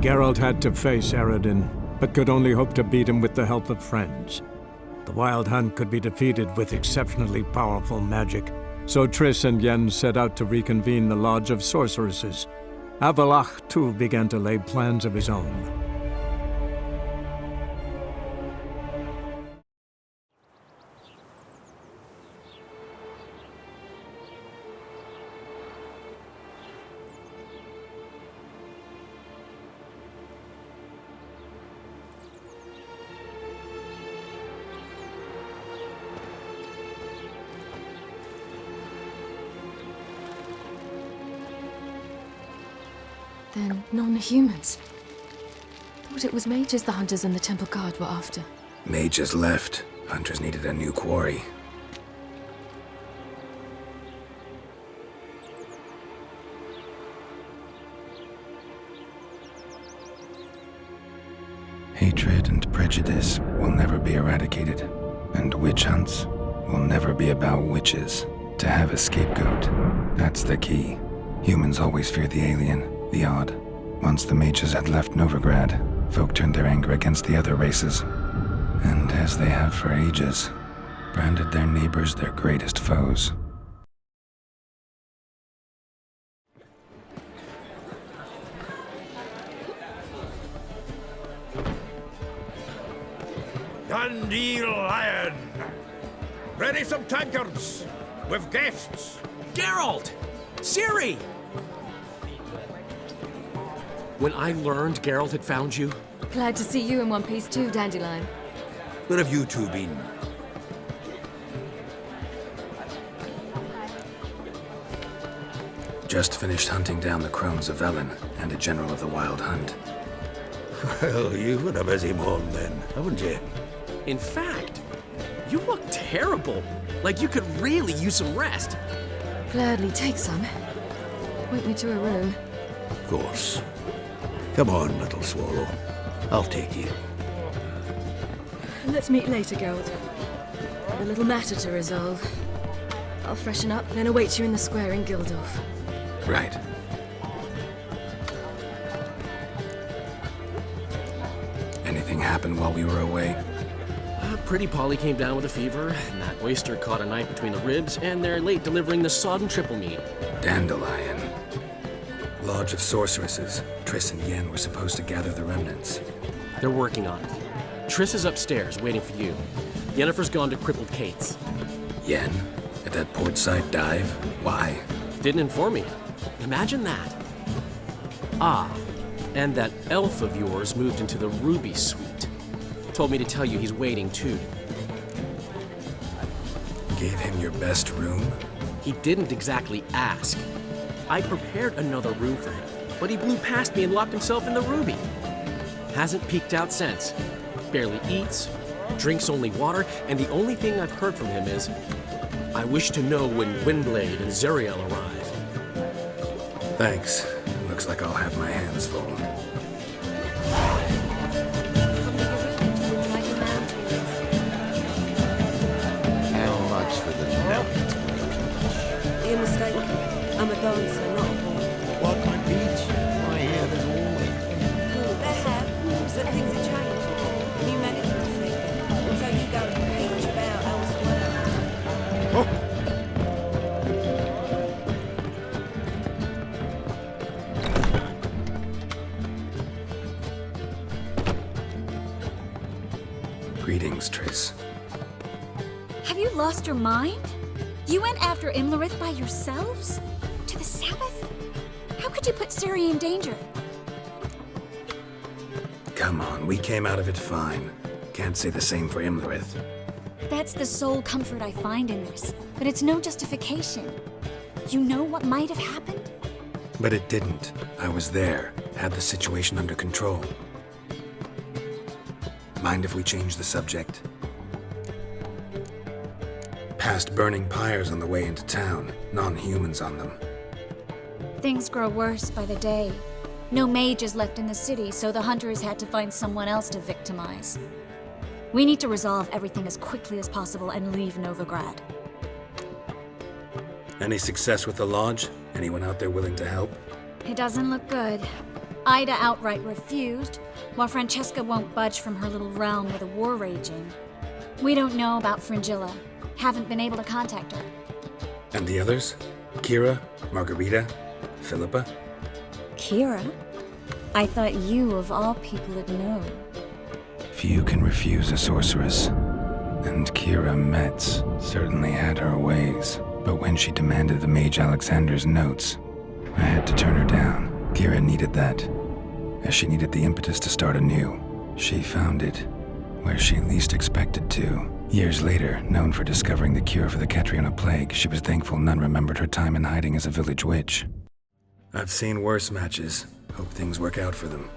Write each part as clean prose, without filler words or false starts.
Geralt had to face Eredin, but could only hope to beat him with the help of friends. The Wild Hunt could be defeated with exceptionally powerful magic, so Triss and Yen set out to reconvene the Lodge of Sorceresses. Avallac'h, too, began to lay plans of his own. Then non-humans. Thought it was mages the hunters and the temple guard were after. Mages left. Hunters needed a new quarry. Hatred and prejudice will never be eradicated, and witch hunts will never be about witches. To have a scapegoat, that's the key. Humans always fear the alien, the odd. Once the mages had left Novigrad, folk turned their anger against the other races. And as they have for ages, branded their neighbors their greatest foes. Dandelion! Ready some tankards! With guests! Geralt! Ciri! When I learned Geralt had found you... Glad to see you in one piece too, Dandelion. Where have you two been? Just finished hunting down the crones of Velen and a general of the Wild Hunt. Well, you've had a busy morning then, haven't you? In fact, you look terrible. Like you could really use some rest. Gladly take some. Point me to a room. Of course. Come on, little swallow. I'll take you. Let's meet later, Geralt. I've a little matter to resolve. I'll freshen up, then await you in the square in Gildorf. Right. Anything happened while we were away? Pretty Polly came down with a fever, and that oyster caught a knife between the ribs, and they're late delivering the sodden triple meat. Dandelion. Lodge of Sorceresses. Triss and Yen were supposed to gather the remnants. They're working on it. Triss is upstairs, waiting for you. Yennefer's gone to crippled Kate's. Yen? At that portside dive? Why? Didn't inform me. Imagine that. Ah, and that elf of yours moved into the Ruby Suite. Told me to tell you he's waiting too. Gave him your best room? He didn't exactly ask. I prepared another room for him, but he blew past me and locked himself in the Ruby. Hasn't peeked out since. Barely eats, drinks only water, and the only thing I've heard from him is, I wish to know when Windblade and Zariel arrive. Thanks. Looks like I'll have my hands full. How much for the job? You're mistaken. I'm a dancer, not a whore. What my beach? I hear there's all They have, but things have changed. New management thing. So you go and preach about elsewhere. Greetings, Triss. Have you lost your mind? You went after Imlerith by yourselves? To the Sabbath? How could you put Ciri in danger? Come on, we came out of it fine. Can't say the same for Imlerith. That's the sole comfort I find in this, but it's no justification. You know what might have happened? But it didn't. I was there, had the situation under control. Mind if we change the subject? Past burning pyres on the way into town, non-humans on them. Things grow worse by the day. No mages left in the city, so the hunters had to find someone else to victimize. We need to resolve everything as quickly as possible and leave Novigrad. Any success with the lodge? Anyone out there willing to help? It doesn't look good. Ida outright refused, while Francesca won't budge from her little realm with a war raging. We don't know about Fringilla. Haven't been able to contact her. And the others? Kira, Margarita, Philippa? Kira? I thought you, of all people, would know. Few can refuse a sorceress. And Kira Metz certainly had her ways. But when she demanded the Mage Alexander's notes, I had to turn her down. Kira needed that, as she needed the impetus to start anew. She found it where she least expected to. Years later, known for discovering the cure for the Catriona plague, she was thankful none remembered her time in hiding as a village witch. I've seen worse matches. Hope things work out for them.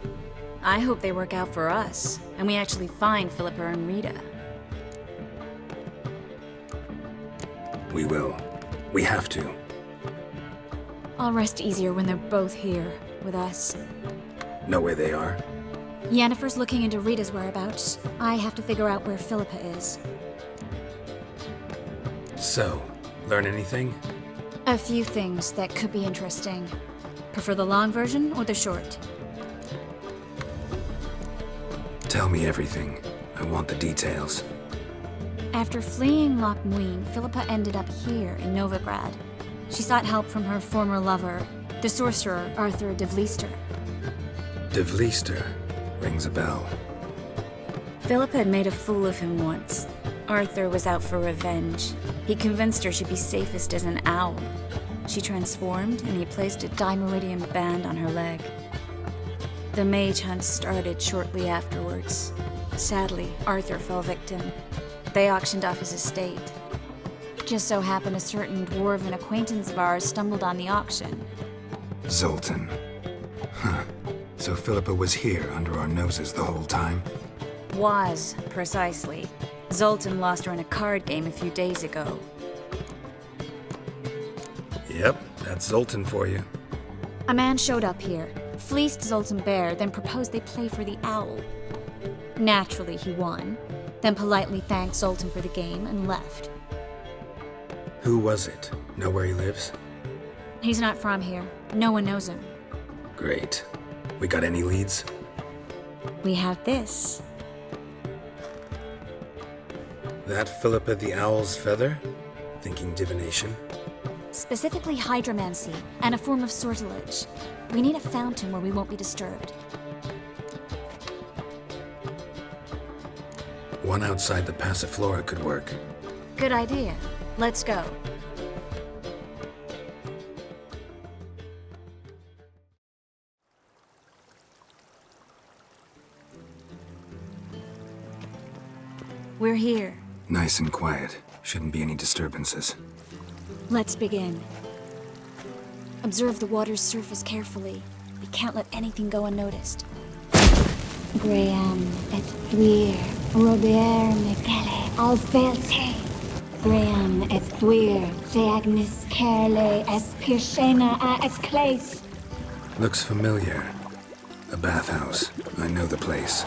I hope they work out for us, and we actually find Philippa and Rita. We will. We have to. I'll rest easier when they're both here, with us. Know where they are? Yennefer's looking into Rita's whereabouts. I have to figure out where Philippa is. So, learn anything? A few things that could be interesting. Prefer the long version or the short? Tell me everything. I want the details. After fleeing Loch Muin, Philippa ended up here in Novigrad. She sought help from her former lover, the sorcerer Arthur de Vlister. De Vlister rings a bell. Philippa had made a fool of him once. Arthur was out for revenge. He convinced her she'd be safest as an owl. She transformed, and he placed a dimeridium band on her leg. The mage hunt started shortly afterwards. Sadly, Arthur fell victim. They auctioned off his estate. Just so happened a certain dwarven acquaintance of ours stumbled on the auction. Zoltan. Huh. So Philippa was here under our noses the whole time? Was, precisely. Zoltan lost her in a card game a few days ago. Yep, that's Zoltan for you. A man showed up here, fleeced Zoltan bare, then proposed they play for the owl. Naturally, he won, then politely thanked Zoltan for the game and left. Who was it? Know where he lives? He's not from here. No one knows him. Great. We got any leads? We have this. That Philippa the Owl's feather? Thinking divination? Specifically hydromancy, and a form of sortilege. We need a fountain where we won't be disturbed. One outside the Passiflora could work. Good idea. Let's go. We're here. Nice and quiet. Shouldn't be any disturbances. Let's begin. Observe the water's surface carefully. We can't let anything go unnoticed. Graham et thuir, Robert Mekele, Alfelte. Graham et thuir, Deagnis Kerle, Espirshena a et Clace. Looks familiar. A bathhouse. I know the place.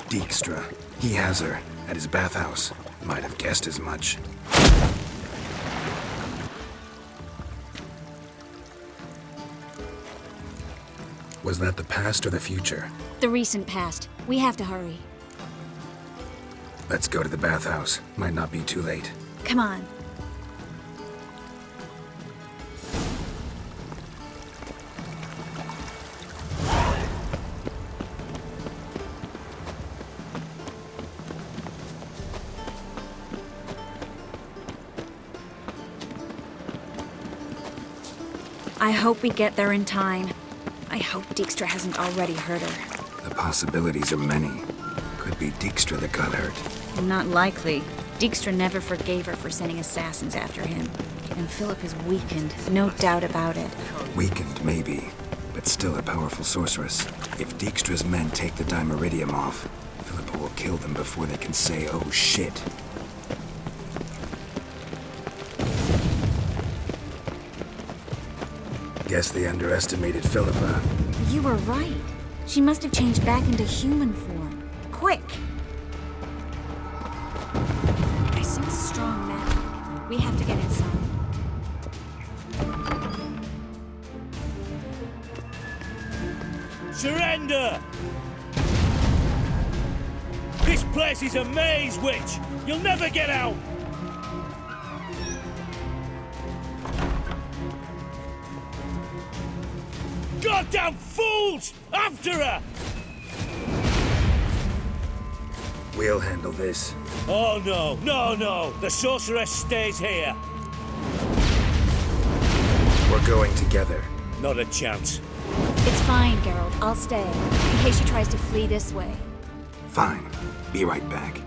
Dijkstra. He has her at his bathhouse. Might have guessed as much. Was that the past or the future? The recent past. We have to hurry. Let's go to the bathhouse. Might not be too late. Come on. I hope we get there in time. I hope Dijkstra hasn't already hurt her. The possibilities are many. Could be Dijkstra that got hurt. Not likely. Dijkstra never forgave her for sending assassins after him. And Philip is weakened, no doubt about it. Weakened, maybe, but still a powerful sorceress. If Dijkstra's men take the dimeridium off, Philippa will kill them before they can say, oh shit. Guess they underestimated Philippa. You were right. She must have changed back into human form. Quick! I sense strong magic. We have to get inside. Surrender! This place is a maze, witch! You'll never get out! Goddamn fools! After her! We'll handle this. Oh no, no! The sorceress stays here. We're going together. Not a chance. It's fine, Geralt. I'll stay, in case she tries to flee this way. Fine. Be right back.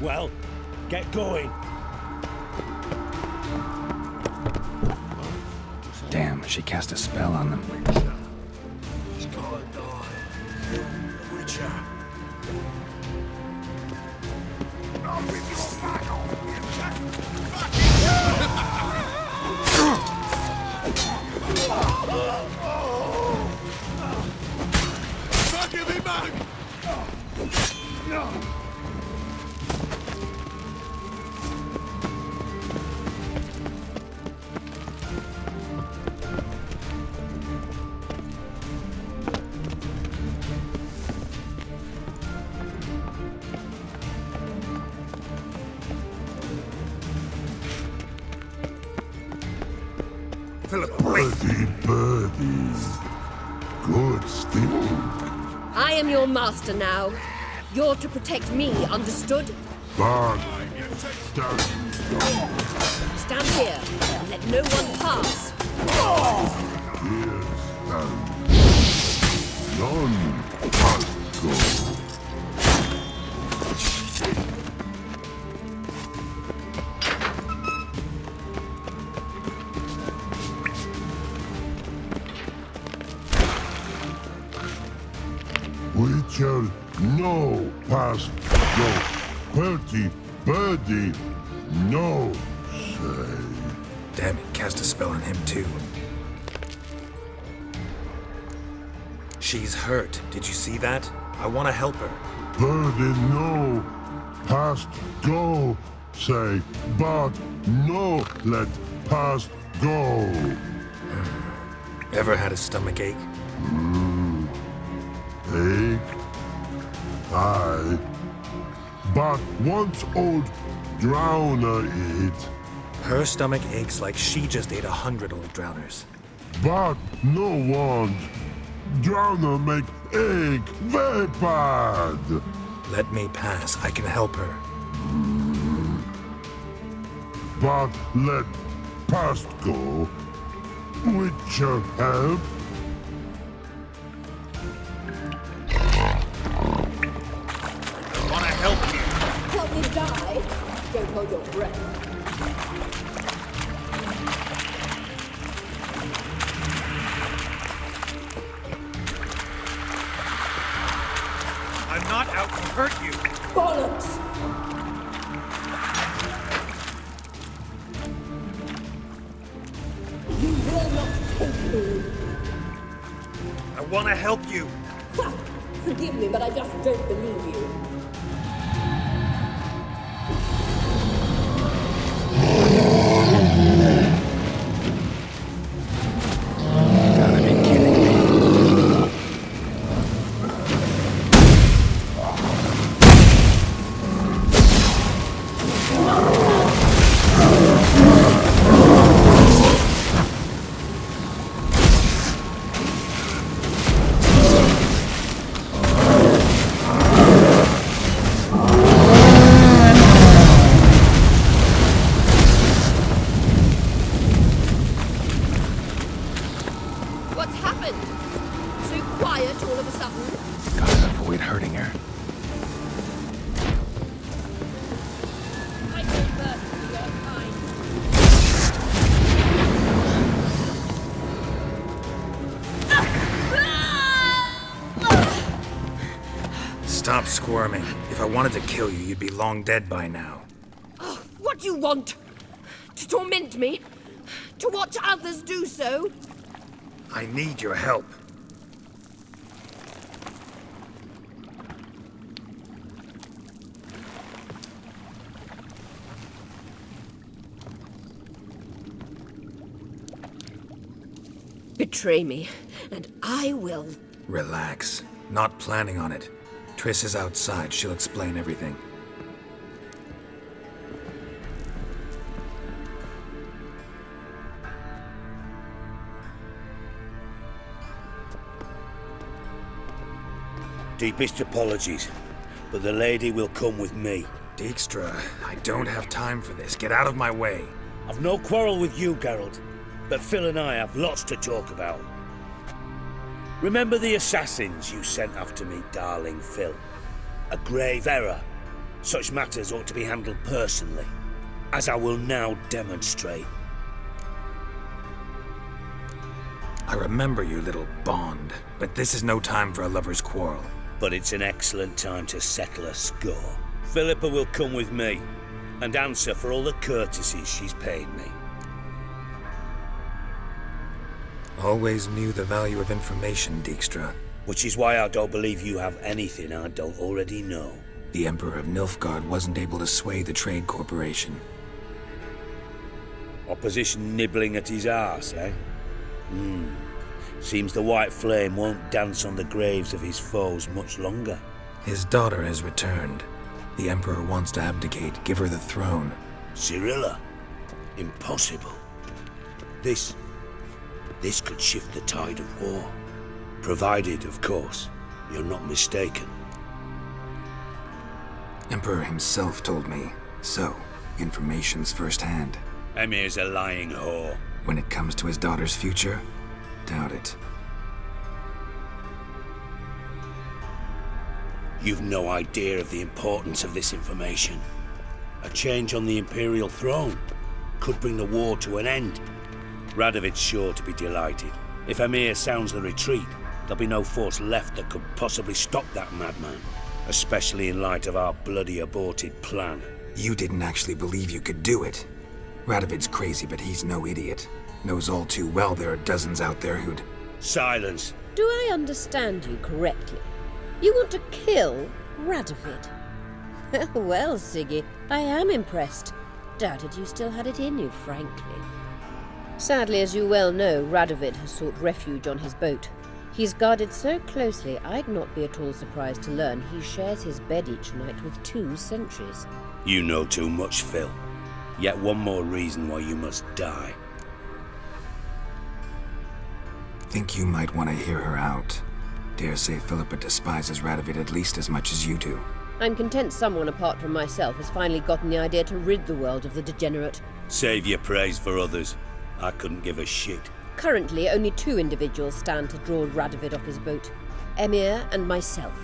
Well, get going. Damn, she cast a spell on them. He's gotta die. The Witcher. Fucking me back! Philippa, wait! Birdies. Good sting. I am your master now. You're to protect me, understood? Bad. Stand. Stand here and let no one pass. Here stand. None must go. Witcher, no past go. Bertie, birdie, no say. Damn it, cast a spell on him too. She's hurt. Did you see that? I want to help her. Birdie, no past go say, but no let past go. Ever had a stomach ache? Ache? Aye. But once old drowner eat. Her stomach aches like she just ate 100 old drowners. But no want. Drowner make ache very bad. Let me pass. I can help her. But let past go. Witcher help. Wanna help you? Help me die? Don't hold your breath. I'm not out to hurt you. Bollocks! You will not take me. I wanna help you. Ha! Forgive me, but I just don't believe you. Gotta be kidding me. What's happened? So quiet all of a sudden? Gotta avoid hurting her. I go first for your kind. Stop squirming. If I wanted to kill you, you'd be long dead by now. Oh, what do you want? To torment me? To watch others do so? I need your help. betray me, and I will. Relax. Not planning on it. Triss is outside. She'll explain everything. Deepest apologies, but the lady will come with me. Dijkstra, I don't have time for this. Get out of my way. I've no quarrel with you, Geralt, but Phil and I have lots to talk about. Remember the assassins you sent after me, darling Phil? A grave error. Such matters ought to be handled personally, as I will now demonstrate. I remember you, little Bond, but this is no time for a lover's quarrel. But it's an excellent time to settle a score. Philippa will come with me, and answer for all the courtesies she's paid me. Always knew the value of information, Dijkstra. Which is why I don't believe you have anything I don't already know. The Emperor of Nilfgaard wasn't able to sway the Trade Corporation. Opposition nibbling at his arse, eh? Seems the White Flame won't dance on the graves of his foes much longer. His daughter has returned. The Emperor wants to abdicate, give her the throne. Cyrilla? Impossible. This could shift the tide of war. Provided, of course, you're not mistaken. Emperor himself told me. So, information's firsthand. Emir's a lying whore. When it comes to his daughter's future, doubt it. You've no idea of the importance of this information. A change on the Imperial throne could bring the war to an end. Radovid's sure to be delighted. If Emir sounds the retreat, there'll be no force left that could possibly stop that madman. Especially in light of our bloody aborted plan. You didn't actually believe you could do it. Radovid's crazy, but he's no idiot. Knows all too well there are dozens out there who'd... Silence! Do I understand you correctly? You want to kill Radovid? Well, Siggy, I am impressed. Doubted you still had it in you, frankly. Sadly, as you well know, Radovid has sought refuge on his boat. He's guarded so closely, I'd not be at all surprised to learn he shares his bed each night with 2 sentries. You know too much, Phil. Yet one more reason why you must die. Think you might want to hear her out. Dare say Philippa despises Radovid at least as much as you do. I'm content someone apart from myself has finally gotten the idea to rid the world of the degenerate. Save your praise for others. I couldn't give a shit. Currently, only 2 individuals stand to draw Radovid off his boat. Emir and myself.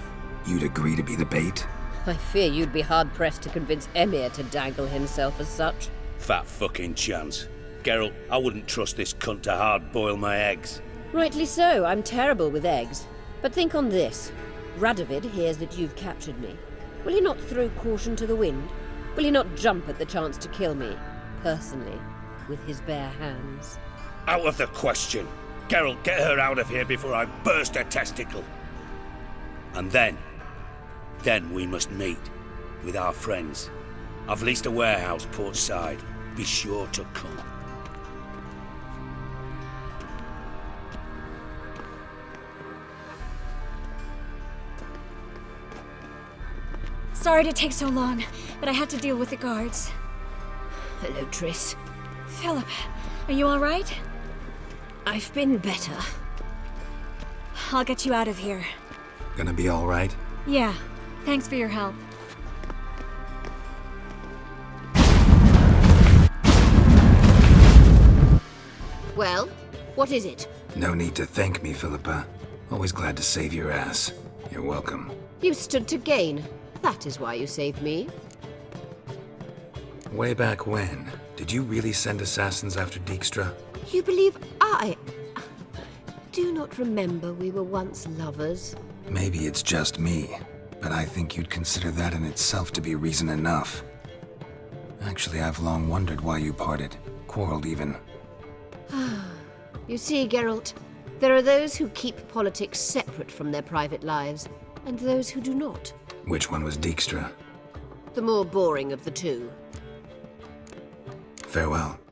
You'd agree to be the bait? I fear you'd be hard-pressed to convince Emir to dangle himself as such. Fat fucking chance. Geralt, I wouldn't trust this cunt to hard-boil my eggs. Rightly so, I'm terrible with eggs. But think on this. Radovid hears that you've captured me. Will he not throw caution to the wind? Will he not jump at the chance to kill me, personally, with his bare hands? Out of the question. Geralt, get her out of here before I burst her testicle. And then we must meet with our friends. I've leased a warehouse portside. Be sure to come. Sorry to take so long, but I had to deal with the guards. Hello, Triss. Philippa, are you all right? I've been better. I'll get you out of here. Gonna be all right? Yeah, thanks for your help. Well, what is it? No need to thank me, Philippa. Always glad to save your ass. You're welcome. You stood to gain. That is why you saved me. Way back when, did you really send assassins after Dijkstra? You believe I do not remember we were once lovers? Maybe it's just me, but I think you'd consider that in itself to be reason enough. Actually, I've long wondered why you parted. Quarreled even. You see, Geralt, there are those who keep politics separate from their private lives, and those who do not. Which one was Dijkstra? The more boring of the 2. Farewell.